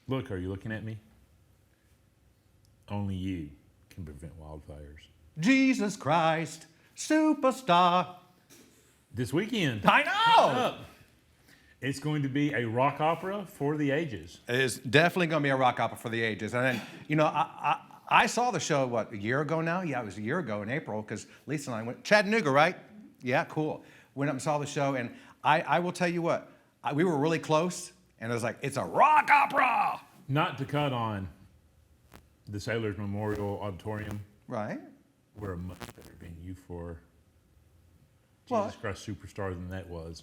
Look, are you looking at me? Only you can prevent wildfires. Jesus Christ, superstar. This weekend. I know. It's going to be a rock opera for the ages. It is definitely going to be a rock opera for the ages. And then, you know, I saw the show, what, a year ago now? Yeah, it was a year ago in April, because Lisa and I went, Chattanooga, right? Yeah, cool. Went up and saw the show, and I will tell you what, we were really close, and it was like, it's a rock opera! Not to cut on the Sailors Memorial Auditorium. Right. We're a much better venue for Well, Jesus Christ Superstar than that was.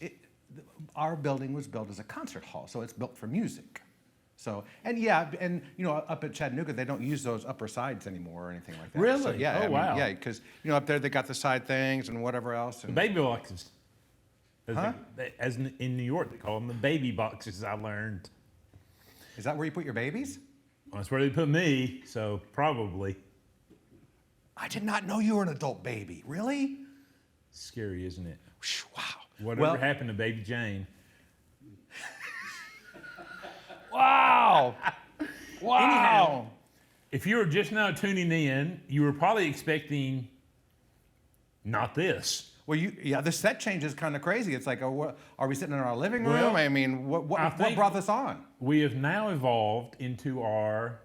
Our building was built as a concert hall, so it's built for music. So, and yeah, and you know, up at Chattanooga, they don't use those upper sides anymore or anything like that. Really? So, yeah. Oh, I mean, wow. Yeah, because you know, up there they got the side things and whatever else. The And, baby boxes. Huh? As in New York, they call them the baby boxes, I learned. is that where you put your babies? That's where they put me, so probably. I did not know you were an adult baby. Really? Scary, isn't it? Wow. Whatever happened to Baby Jane? Wow. Wow. Anyhow, if you were just now tuning in, you were probably expecting not this. Well, the set change is kind of crazy. It's like, are we sitting in our living room? Well, I mean, what think- brought this on? We have now evolved into our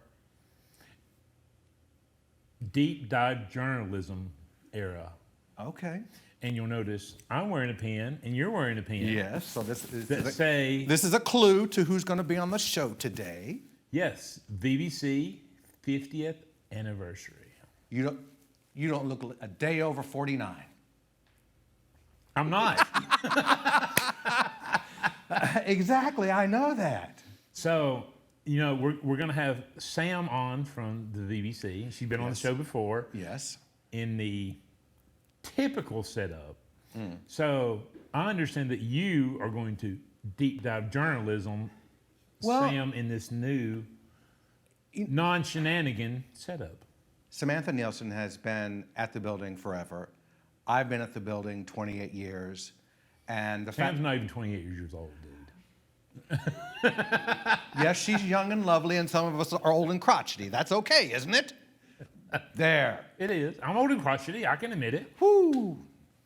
deep dive journalism era. Okay. And you'll notice I'm wearing a pin and you're wearing a pin. Yes. So this That is a clue to who's going to be on the show today. Yes, VBC 50th anniversary. You don't look a day over 49. I'm not. Exactly. I know that. So, you know, we're going to have Sam on from the VBC. She's been on the show before. Yes. In the typical setup. So I understand that you are going to deep dive journalism, Sam, in this new non-shenanigan setup. Samantha Nielsen has been at the building forever. I've been at the building 28 years. And the Sam's not even 28 years old, dude. Yes, she's young and lovely, and some of us are old and crotchety. That's okay, isn't it? There. It is. I'm old and crotchety. I can admit it. Whoo.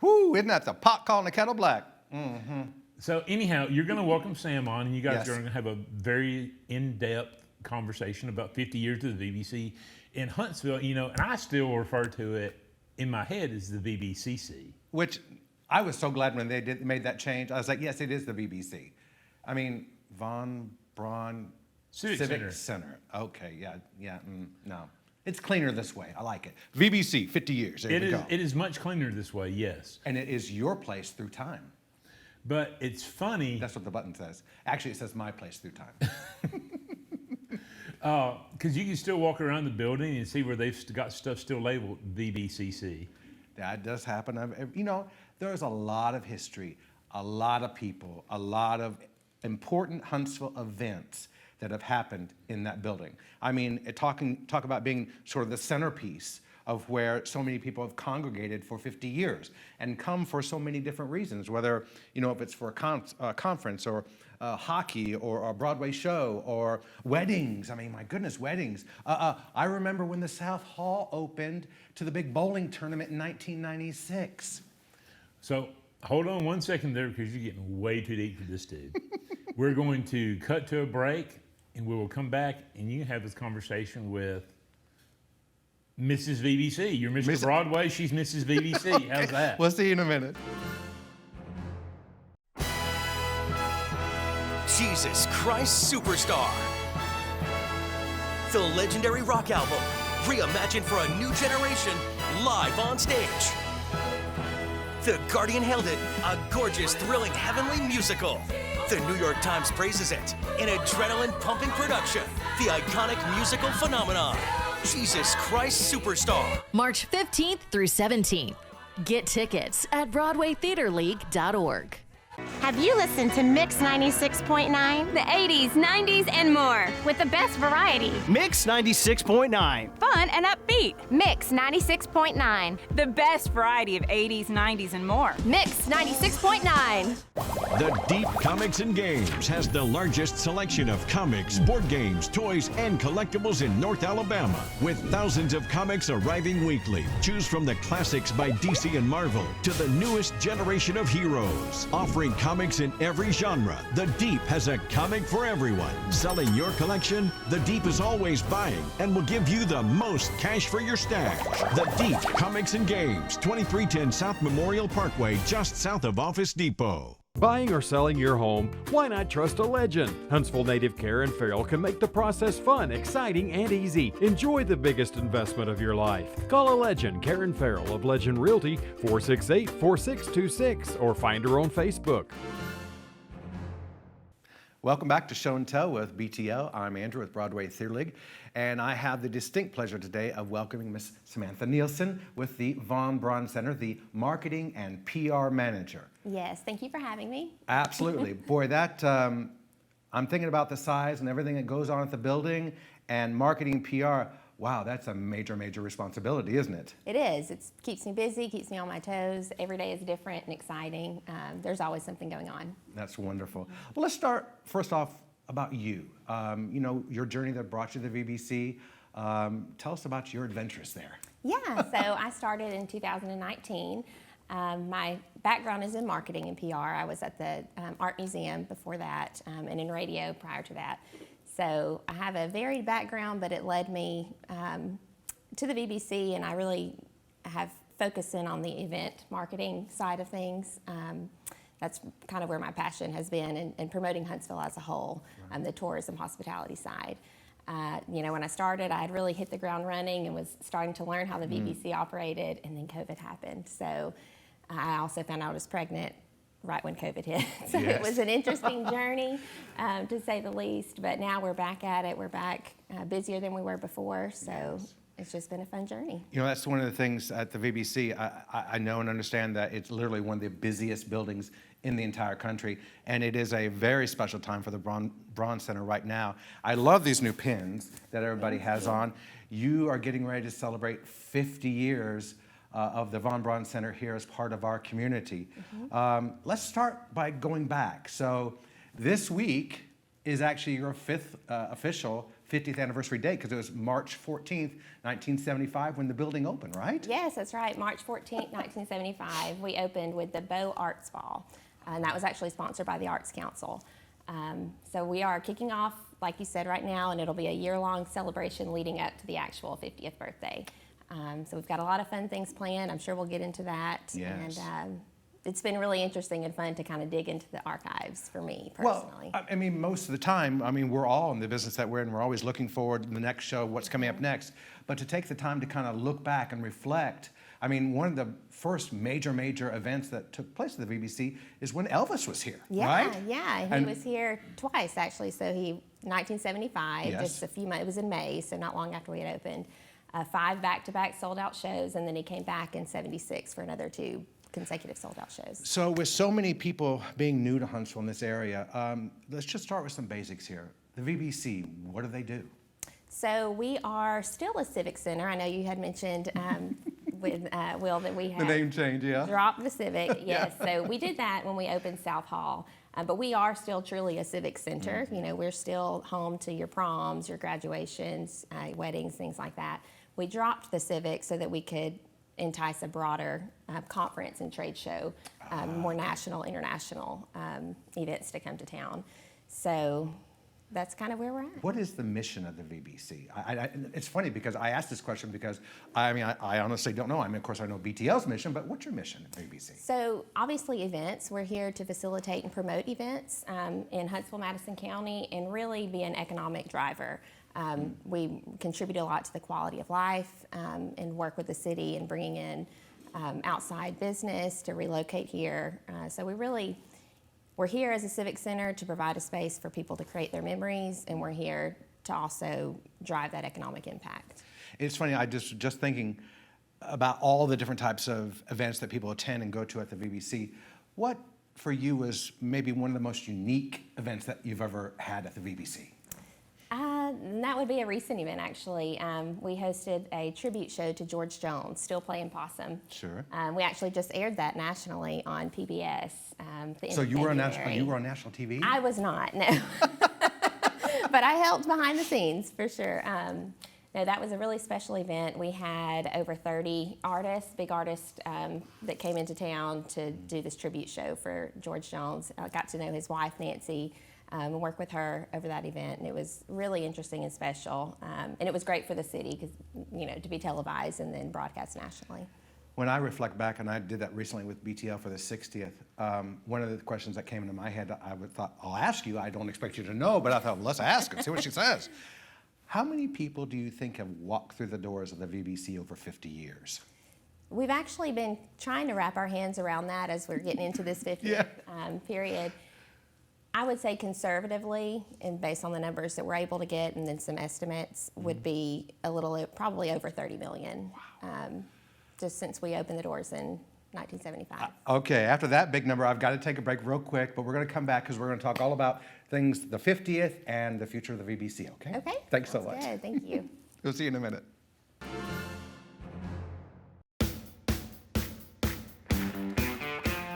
Whoo. Isn't that the pot calling the kettle black? Mm-hmm. So anyhow, you're going to welcome Sam on, and you guys Yes. are going to have a very in-depth conversation about 50 years of the VBC in Huntsville. You know, and I still refer to it in my head as the VBCC. Which I was so glad when they made that change. I was like, yes, it is the BBC. I mean, Von Braun Civic Center. Okay, no. It's cleaner this way. I like it. VBC, 50 years. There we go. It is much cleaner this way, yes. And it is your place through time. But it's funny. That's what the button says. Actually, it says my place through time. Because you can still walk around the building and see where they've got stuff still labeled VBCC. That does happen. You know, there's a lot of history, a lot of people, a lot of important Huntsville events that have happened in that building. I mean, talk about being sort of the centerpiece of where so many people have congregated for 50 years and come for so many different reasons, whether, you know, if it's for a conference or hockey or a Broadway show or weddings. I mean, my goodness, weddings. I remember when the South Hall opened to the big bowling tournament in 1996. So hold on one second there, because you're getting way too deep for this dude. We're going to cut to a break, and we will come back, and you can have this conversation with Mrs. VBC. You're Mr. Broadway, she's Mrs. VBC. Okay. How's that? We'll see you in a minute. Jesus Christ Superstar. The legendary rock album, reimagined for a new generation, live on stage. The Guardian hailed it a gorgeous, thrilling, heavenly musical. The New York Times praises it an adrenaline-pumping production. The iconic musical phenomenon, Jesus Christ Superstar. March 15th through 17th. Get tickets at BroadwayTheaterLeague.org. Have you listened to Mix 96.9? The 80s, 90s, and more, with the best variety. Mix 96.9. Fun and upbeat. Mix 96.9. The best variety of 80s, 90s, and more. Mix 96.9. The Deep Comics and Games has the largest selection of comics, board games, toys, and collectibles in North Alabama. With thousands of comics arriving weekly, choose from the classics by DC and Marvel to the newest generation of heroes. Offering comics in every genre, The Deep has a comic for everyone. Selling your collection, The Deep is always buying and will give you the most cash for your stash. The Deep Comics and Games, 2310 South Memorial Parkway, just south of Office Depot. Buying or selling your home, why not trust a legend? Huntsville native Karen Farrell can make the process fun, exciting, and easy. Enjoy the biggest investment of your life. Call a legend, Karen Farrell of Legend Realty, 468-4626, or find her on Facebook. Welcome back to Show and Tell with BTL. I'm Andrew with Broadway Theater League, and I have the distinct pleasure today of welcoming Miss Samantha Nielsen with the Von Braun Center, the Marketing and PR Manager. Yes, thank you for having me. Absolutely. Boy, that, I'm thinking about the size and everything that goes on at the building, and marketing PR, wow, that's a major, major responsibility, isn't it? It is. It keeps me busy, keeps me on my toes. Every day is different and exciting. There's always something going on. That's wonderful. Well, let's start first off about you. You know, your journey that brought you to the VBC. Tell us about your adventures there. Yeah, so I started in 2019. My background is in marketing and PR. I was at the Art Museum before that and in radio prior to that. So I have a varied background, but it led me to the VBC, and I really have focused in on the event marketing side of things. That's kind of where my passion has been in promoting Huntsville as a whole, the tourism hospitality side. You know, when I started, I had really hit the ground running and was starting to learn how the VBC operated, and then COVID happened. So I also found out I was pregnant right when COVID hit. So Yes. It was an interesting journey, to say the least. But now we're back at it. We're back busier than we were before. So it's just been a fun journey. You know, that's one of the things at the VBC. I know and understand that it's literally one of the busiest buildings in the entire country, and it is a very special time for the Braun Center right now. I love these new pins that everybody has on. You are getting ready to celebrate 50 years of the Von Braun Center here as part of our community. Let's start by going back. So this week is actually your fifth official 50th anniversary date, because it was March 14th, 1975 when the building opened, right? Yes, that's right. March 14th, 1975, we opened with the Bow Arts Ball, and that was actually sponsored by the Arts Council. So we are kicking off, like you said, right now, and it'll be a year-long celebration leading up to the actual 50th birthday. So we've got a lot of fun things planned. I'm sure we'll get into that. Yes. And it's been really interesting and fun to kind of dig into the archives for me personally. Well, I mean, most of the time, I mean, we're all in the business that we're in. We're always looking forward to the next show, what's coming up next. But to take the time to kind of look back and reflect, I mean, one of the first major events that took place at the VBC is when Elvis was here, right? Yeah, he was here twice actually. So 1975, Yes. just a few months, it was in May, so not long after we had opened. 5 back-to-back sold-out shows, and then he came back in '76 for another 2 consecutive sold-out shows. So with so many people being new to Huntsville in this area, let's just start with some basics here. The VBC, what do they do? So we are still a civic center. I know you had mentioned with Will that we The have name change, yeah? dropped the civic. Yes, so we did that when we opened South Hall. But we are still truly a civic center. You know, we're still home to your proms, your graduations, weddings, things like that. We dropped the civic so that we could entice a broader conference and trade show, more national, international events to come to town. So that's kind of where we're at. What is the mission of the VBC? It's funny because I asked this question because, I mean, I honestly don't know. I mean, of course, I know BTL's mission, but what's your mission at VBC? So obviously events, we're here to facilitate and promote events in Huntsville, Madison County, and really be an economic driver. We contribute a lot to the quality of life and work with the city and bringing in outside business to relocate here. So we're here as a civic center to provide a space for people to create their memories, and we're here to also drive that economic impact. It's funny, I just thinking about all the different types of events that people attend and go to at the VBC. What for you was maybe one of the most unique events that you've ever had at the VBC? And that would be a recent event, actually. We hosted a tribute show to George Jones, Still Playing Possum. Sure. We actually just aired that nationally on PBS. The end So of you were on February. national TV? I was not, no. But I helped behind the scenes, for sure. No, that was a really special event. We had over 30 artists, big artists, that came into town to do this tribute show for George Jones. I got to know his wife, Nancy, and work with her over that event, and it was really interesting and special. And it was great for the city, because, you know, to be televised and then broadcast nationally. When I reflect back, and I did that recently with BTL for the 60th, one of the questions that came into my head, thought, I'll ask you, I don't expect you to know, but I thought, well, let's ask and see what she says. How many people do you think have walked through the doors of the VBC over 50 years? We've actually been trying to wrap our hands around that as we're getting into this 50th period. I would say conservatively, and based on the numbers that we're able to get, and then some estimates, would be probably over 30 million, just since we opened the doors in 1975. Okay, after that big number, I've got to take a break real quick, but we're going to come back because we're going to talk all about things, the 50th and the future of the VBC, okay? Okay. Thanks so Sounds much. good. Thank you. We'll see you in a minute.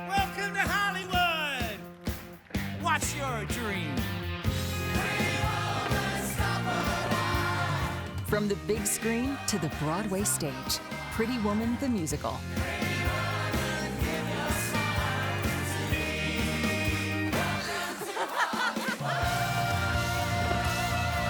Welcome to Hollywood. What's your dream? From the big screen to the Broadway stage, Pretty Woman the musical.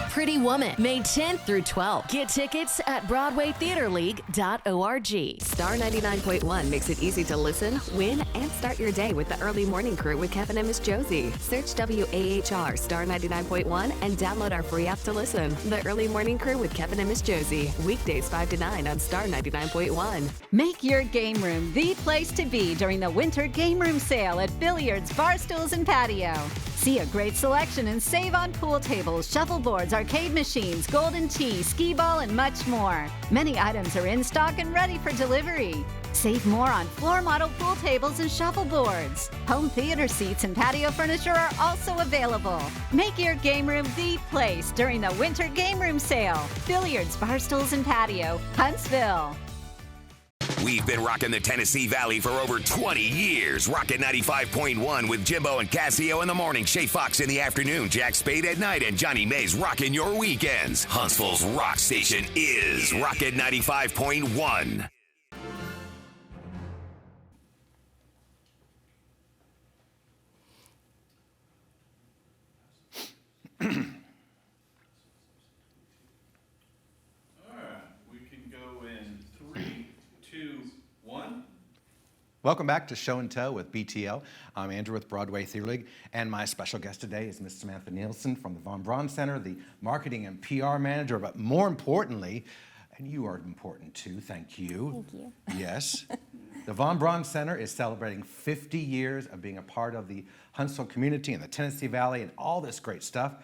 Pretty Woman, May 10th through 12th. Get tickets at BroadwayTheaterLeague.org. Star 99.1 makes it easy to listen, win, and start your day with the early morning crew with Kevin and Miss Josie. Search WAHR Star 99.1 and download our free app to listen. The early morning crew with Kevin and Miss Josie. Weekdays 5 to 9 on Star 99.1. Make your game room the place to be during the winter game room sale at Billiards, Barstools, and Patio. See a great selection and save on pool tables, shuffleboards, arcade machines, golden tee, skee ball, and much more. Many items are in stock and ready for delivery. Save more on floor model pool tables and shuffleboards. Home theater seats and patio furniture are also available. Make your game room the place during the winter game room sale. Billiards, Barstools, and Patio, Huntsville. We've been rocking the Tennessee Valley for over 20 years. Rockin' 95.1 with Jimbo and Casio in the morning, Shay Fox in the afternoon, Jack Spade at night, and Johnny Mays rocking your weekends. Huntsville's rock station is Rockin' 95.1. Welcome back to Show and Tell with BTL. I'm Andrew with Broadway Theater League, and my special guest today is Miss Samantha Nielsen from the Von Braun Center, the marketing and PR manager, but more importantly, and you are important too, thank you. Thank you. Yes. The Von Braun Center is celebrating 50 years of being a part of the Huntsville community and the Tennessee Valley and all this great stuff.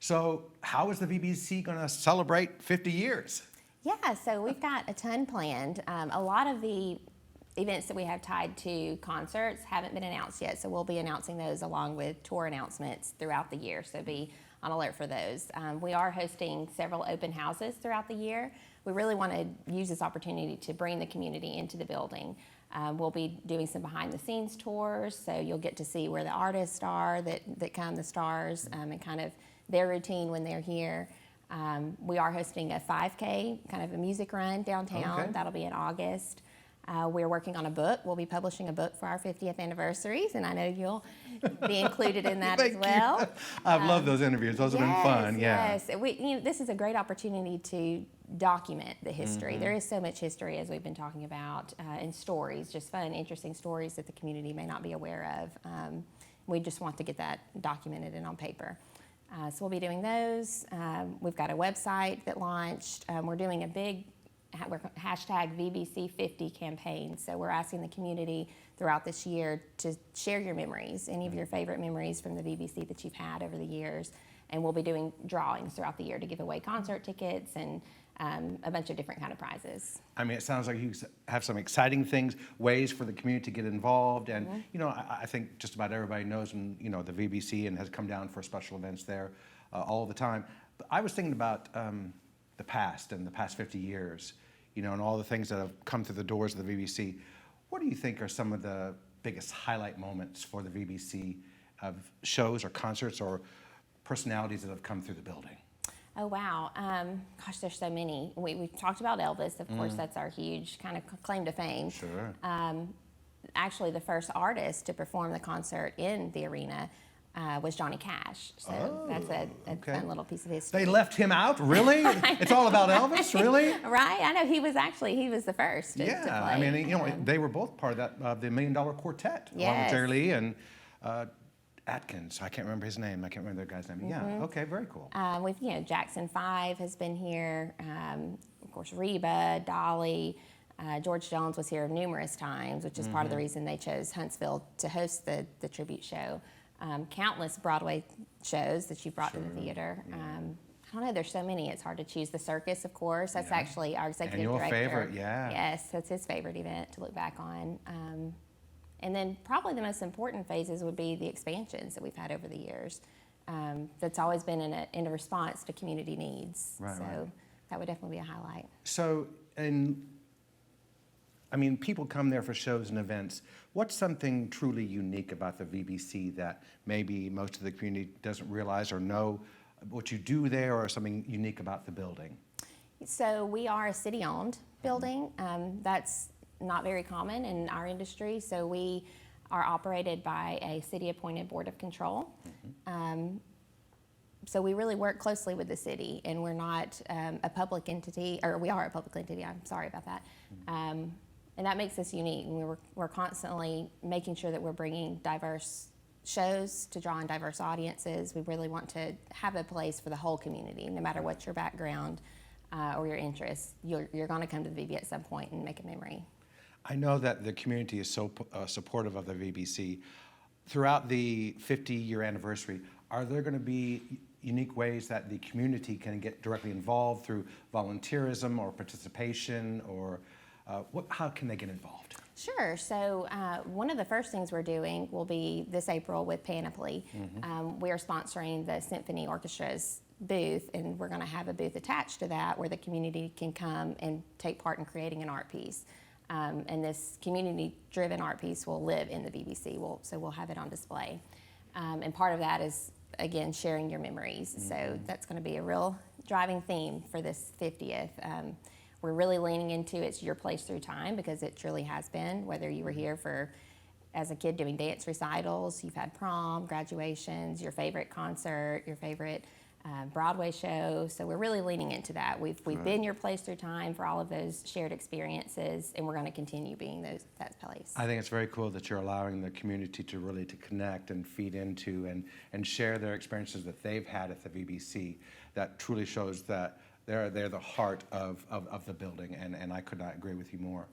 So how is the VBC going to celebrate 50 years? Yeah, so we've got a ton planned. A lot of the events that we have tied to concerts haven't been announced yet, so we'll be announcing those along with tour announcements throughout the year, so be on alert for those. We are hosting several open houses throughout the year. We really want to use this opportunity to bring the community into the building. We'll be doing some behind the scenes tours, so you'll get to see where the artists are that come, the stars, and kind of their routine when they're here. We are hosting a 5K, kind of a music run downtown. Okay. That'll be in August. We're working on a book. We'll be publishing a book for our 50th anniversaries, and I know you'll be included in that as well. I've loved those interviews. Those have been fun. Yeah. Yes, this is a great opportunity to document the history. There is so much history, as we've been talking about, and stories, just fun, interesting stories that the community may not be aware of. We just want to get that documented and on paper. So we'll be doing those. We've got a website that launched. We're doing a big hashtag VBC50 campaign. So we're asking the community throughout this year to share your memories, any of your favorite memories from the VBC that you've had over the years. And we'll be doing drawings throughout the year to give away concert tickets and a bunch of different kind of prizes. I mean, it sounds like you have some exciting things, ways for the community to get involved. And, you know, I think just about everybody knows, and, you know, the VBC and has come down for special events there all the time. But I was thinking about the past and the past 50 years, you know, and all the things that have come through the doors of the VBC. What do you think are some of the biggest highlight moments for the VBC of shows or concerts or personalities that have come through the building? Oh, wow. Gosh, there's so many. We've talked about Elvis. Of course, that's our huge kind of claim to fame. Sure. Actually, the first artist to perform the concert in the arena was Johnny Cash. So that's a fun little piece of history. They left him out? Really? It's all about Elvis? Really? Right? I know he was the first to play. I mean, you know, they were both part of that, the $1 Million Quartet, along with Yes. Jerry Lee and Atkins. I can't remember his name. I can't remember the guy's name. Yeah, okay, very cool. With, you know, Jackson 5 has been here. Of course, Reba, Dolly. George Jones was here numerous times, which is part of the reason they chose Huntsville to host the tribute show. Countless Broadway shows that you brought to the theater. I don't know, there's so many, it's hard to choose. The Circus, of course, that's actually our executive And your director. favorite, yeah. Yes, that's his favorite event to look back on. And then probably the most important phases would be the expansions that we've had over the years. That's always been in a response to community needs. Right, so right. that would definitely be a highlight. So, I mean, people come there for shows and events. What's something truly unique about the VBC that maybe most of the community doesn't realize or know what you do there, or something unique about the building? So we are a city-owned building. That's not very common in our industry. So we are operated by a city-appointed board of control. So we really work closely with the city, and we're not a public entity, or we are a public entity, I'm sorry about that. And that makes us unique, and we're constantly making sure that we're bringing diverse shows to draw in diverse audiences. We really want to have a place for the whole community, no matter what your background or your interests. You're going to come to the VB at some point and make a memory. I know that the community is so supportive of the VBC. Throughout the 50-year anniversary, are there going to be unique ways that the community can get directly involved through volunteerism or participation, or how can they get involved? Sure. So one of the first things we're doing will be this April with Panoply. We are sponsoring the Symphony Orchestra's booth, and we're going to have a booth attached to that where the community can come and take part in creating an art piece. And this community-driven art piece will live in the VBC, so we'll have it on display. And part of that is, again, sharing your memories. So that's going to be a real driving theme for this 50th. We're really leaning into it's your place through time, because it truly has been, whether you were here as a kid doing dance recitals, you've had prom, graduations, your favorite concert, your favorite Broadway show. So we're really leaning into that. We've been your place through time for all of those shared experiences, and we're going to continue being that place. I think it's very cool that you're allowing the community to really connect and feed into and share their experiences that they've had at the VBC. That truly shows that they're the heart of the building, and I could not agree with you more.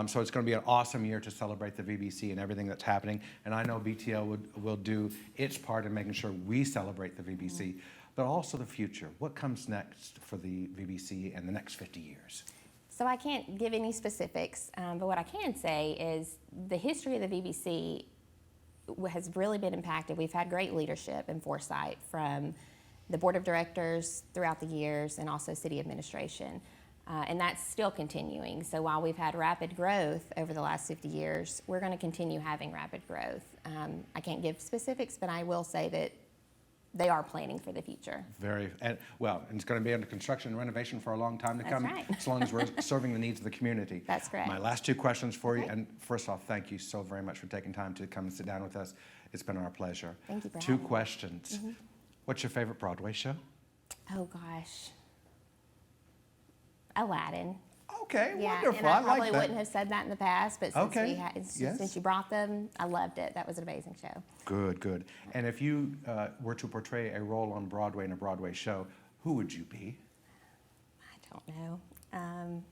So it's going to be an awesome year to celebrate the VBC and everything that's happening. And I know BTL will do its part in making sure we celebrate the VBC, but also the future. What comes next for the VBC in the next 50 years? So I can't give any specifics, but what I can say is the history of the VBC has really been impacted. We've had great leadership and foresight from the board of directors throughout the years, and also city administration. And that's still continuing. So while we've had rapid growth over the last 50 years, we're going to continue having rapid growth. I can't give specifics, but I will say that they are planning for the future. And it's going to be under construction and renovation for a long time to That's come, right. as long as we're serving the needs of the community. That's correct. My last two questions for you, and first off, thank you so very much for taking time to come and sit down with us. It's been our pleasure. Thank you for Two having me. questions. What's your favorite Broadway show? Oh gosh, Aladdin. Okay, Yeah, wonderful. and I I like probably that. wouldn't have said that in the past, but since, Okay, yes. since you brought them, I loved it. That was an amazing show. Good, good. And if you were to portray a role on Broadway in a Broadway show, who would you be? I don't know.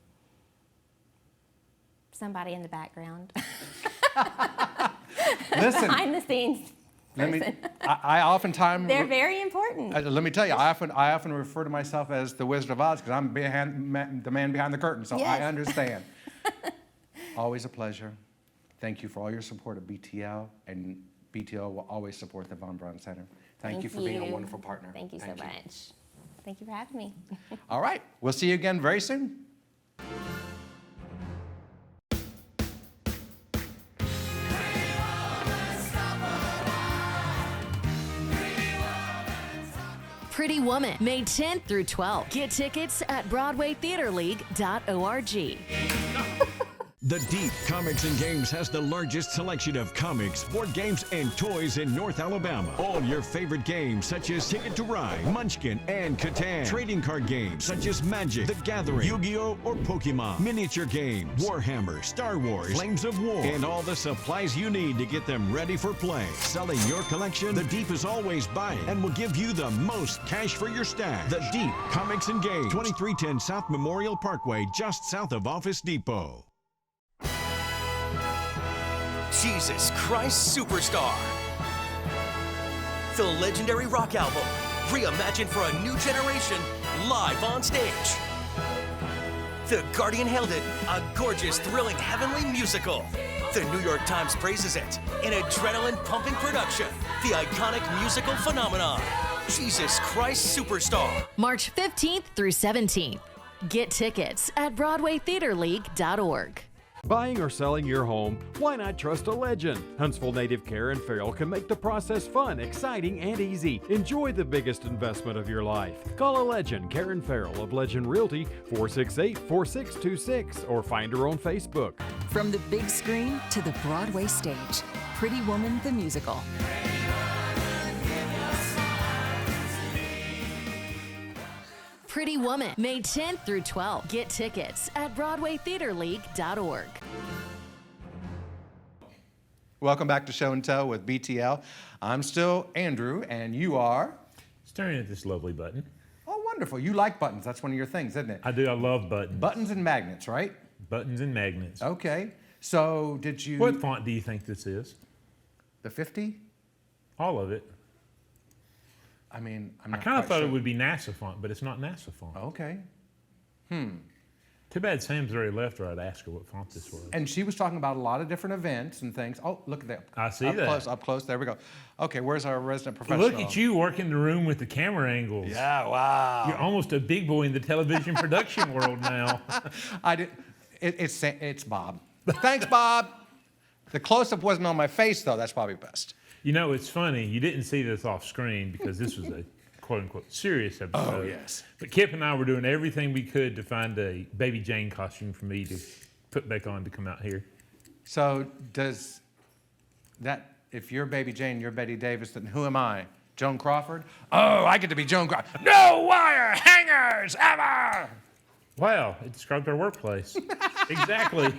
Somebody in the background. Listen, Behind the scenes. I oftentimes... They're very important. Let me tell you, I often refer to myself as the Wizard of Oz, because I'm the man behind the curtain, so I Yes. understand. Always a pleasure. Thank you for all your support of BTL, and BTL will always support the Von Braun Center. Thank you for being a wonderful partner. Thank you so much. Thank you for having me. All right. We'll see you again very soon. Pretty Woman, May 10th through 12th. Get tickets at BroadwayTheaterLeague.org. The Deep Comics and Games has the largest selection of comics, board games, and toys in North Alabama. All your favorite games such as Ticket to Ride, Munchkin, and Catan. Trading card games such as Magic, The Gathering, Yu-Gi-Oh! Or Pokemon. Miniature games, Warhammer, Star Wars, Flames of War, and all the supplies you need to get them ready for play. Selling your collection, The Deep is always buying and will give you the most cash for your stash. The Deep Comics and Games, 2310 South Memorial Parkway, just south of Office Depot. Jesus Christ Superstar. The legendary rock album, reimagined for a new generation, live on stage. The Guardian hailed it a gorgeous, thrilling, heavenly musical. The New York Times praises it an adrenaline-pumping production. The iconic musical phenomenon, Jesus Christ Superstar. March 15th through 17th. Get tickets at BroadwayTheaterLeague.org. Buying or selling your home, why not trust a legend? Huntsville Native Care and Farrell can make the process fun, exciting, and easy. Enjoy the biggest investment of your life. Call a legend, Karen Farrell of Legend Realty, 468-4626, or find her on Facebook. From the big screen to the Broadway stage, Pretty Woman the musical. Pretty Woman, May 10th through 12th. Get tickets at BroadwayTheaterLeague.org. Welcome back to Show and Tell with BTL. I'm still Andrew, and you are? Staring at this lovely button. Oh, wonderful. You like buttons. That's one of your things, isn't it? I do. I love buttons. Buttons and magnets, right? Buttons and magnets. Okay. So did you... What font do you think this is? The 50? All of it. I mean, I'm I not kind of quite thought sure. it would be NASA font, but it's not NASA font. Okay. Too bad Sam's already left, or I'd ask her what font this was. And she was talking about a lot of different events and things. Oh, look at that. I see up that. Close, up close. There we go. Okay, where's our resident professional? Look at you working the room with the camera angles. Yeah, wow. You're almost a big boy in the television production world now. I did. It's Bob. Thanks, Bob. The close-up wasn't on my face, though. That's probably best. You know, it's funny. You didn't see this off screen because this was a quote-unquote serious episode. Oh, yes. But Kip and I were doing everything we could to find a Baby Jane costume for me to put back on to come out here. So does that, if you're Baby Jane, you're Betty Davis, then who am I? Joan Crawford? Oh, I get to be Joan Crawford. No wire hangers ever! Wow, it described our workplace. Exactly.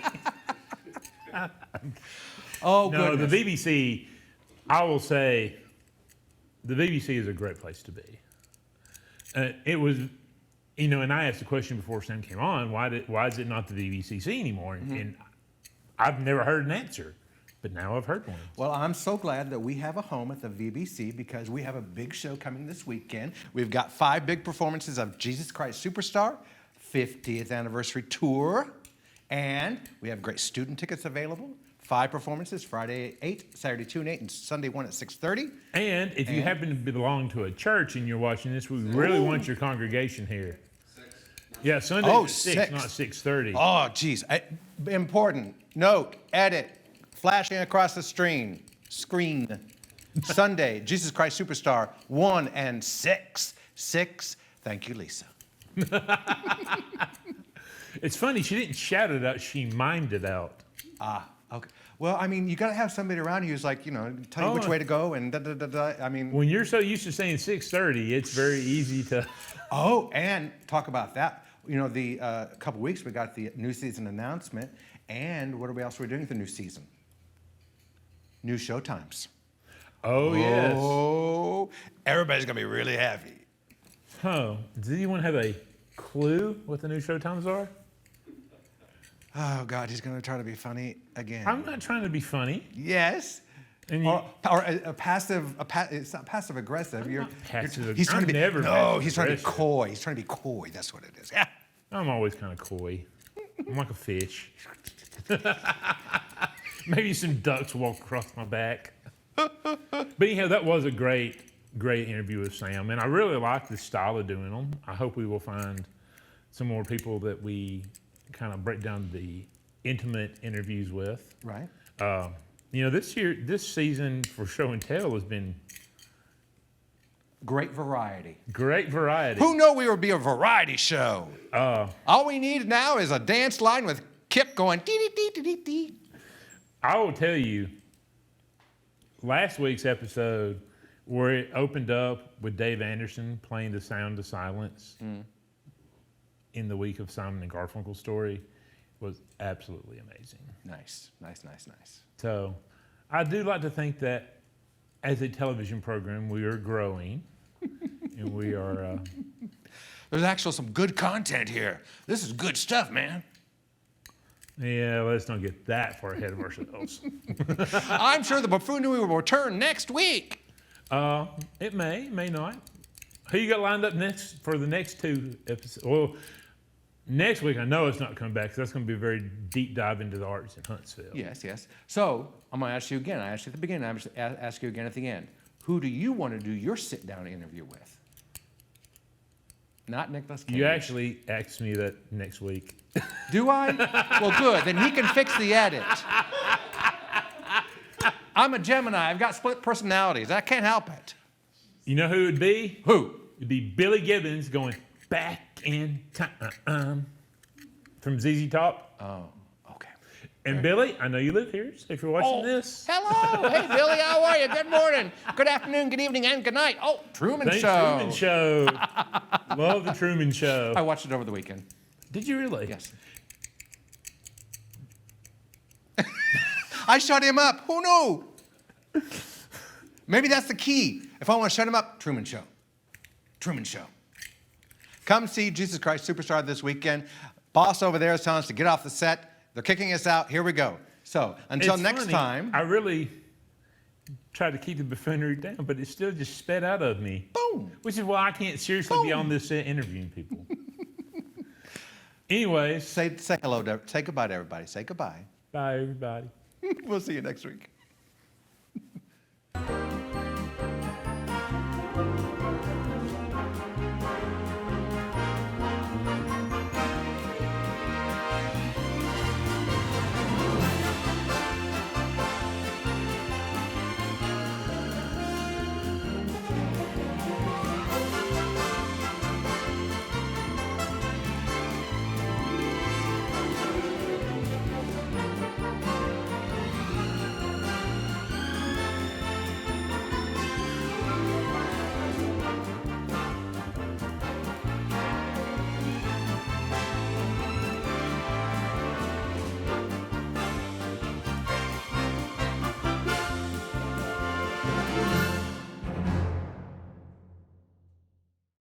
Oh, no, goodness. the BBC, I will say, the BBC is a great place to be. It was, you know, and I asked the question before Sam came on, why is it not the VBCC anymore? And I've never heard an answer, but now I've heard one. Well, I'm so glad that we have a home at the VBC because we have a big show coming this weekend. We've got 5 big performances of Jesus Christ Superstar, 50th anniversary tour, and we have great student tickets available. 5 performances, Friday at 8, Saturday 2 and 8, and Sunday 1 at 6:30. And if you happen to belong to a church and you're watching this, we really want your congregation here. 6. Yeah, Sunday at 6, not 6:30. Oh, geez. Important. Note, edit, flashing across the screen. Sunday, Jesus Christ Superstar, 1 and 6. 6. Thank you, Lisa. It's funny, she didn't shout it out, she mimed it out. Ah, okay. Well, I mean, you got to have somebody around you who's like, you know, tell you which way to go and da-da-da-da. I mean... When you're so used to saying 6:30, it's very easy to... Oh, and talk about that. You know, the couple weeks we got the new season announcement, and what else are we doing with the new season? New showtimes. Oh, yes. Oh, everybody's going to be really happy. Oh, does anyone have a clue what the new showtimes are? Oh, God, he's going to try to be funny again. I'm not trying to be funny. Yes. And you, or a passive, it's not passive aggressive. He's trying to be he's trying to be coy. He's trying to be coy. That's what it is. Yeah. I'm always kind of coy. I'm like a fish. Maybe some ducks walk across my back. But anyhow, that was a great great interview with Sam, and I really like the style of doing them. I hope we will find some more people that we kind of break down the intimate interviews with. Right. This season for Show and Tell has been great variety. Great variety. Who knew we would be a variety show? All we need now is a dance line with Kip going dee dee dee dee dee. I will tell you, last week's episode where it opened up with Dave Anderson playing The Sound of Silence in the week of Simon and Garfunkel's story was absolutely amazing. Nice. So I do like to think that as a television program, we are growing and we are... There's actually some good content here. This is good stuff, man. Yeah, let's not get that far ahead of ourselves. I'm sure the buffoonery will return next week. It may not. Who you got lined up next for the next 2 episodes? Well, next week I know it's not coming back because that's going to be a very deep dive into the arts in Huntsville. Yes. So I'm going to ask you again. I asked you at the beginning. I'm going to ask you again at the end. Who do you want to do your sit-down interview with? Not Nicolas Cage. You actually asked me that next week. Do I? Well, good. Then he can fix the edit. I'm a Gemini. I've got split personalities. I can't help it. You know who it would be? Who? It'd be Billy Gibbons going back in time from ZZ Top. Oh, okay. And Billy, I know you live here, so if you're watching this. Hello. Hey, Billy, how are you? Good morning, good afternoon, good evening, and good night. Oh, Truman Show. Truman Show. Love the Truman Show. I watched it over the weekend. Did you really? Yes. I shut him up. Who knew? Maybe that's the key. If I want to shut him up, Truman Show. Truman Show. Come see Jesus Christ Superstar this weekend. Boss over there is telling us to get off the set. They're kicking us out. Here we go. So until It's next funny, time. I really tried to keep the buffoonery down, but it still just sped out of me. Boom. Which is why I can't seriously be on this set interviewing people. Anyways. Say hello to, say goodbye to everybody. Say goodbye. Bye, everybody. We'll see you next week.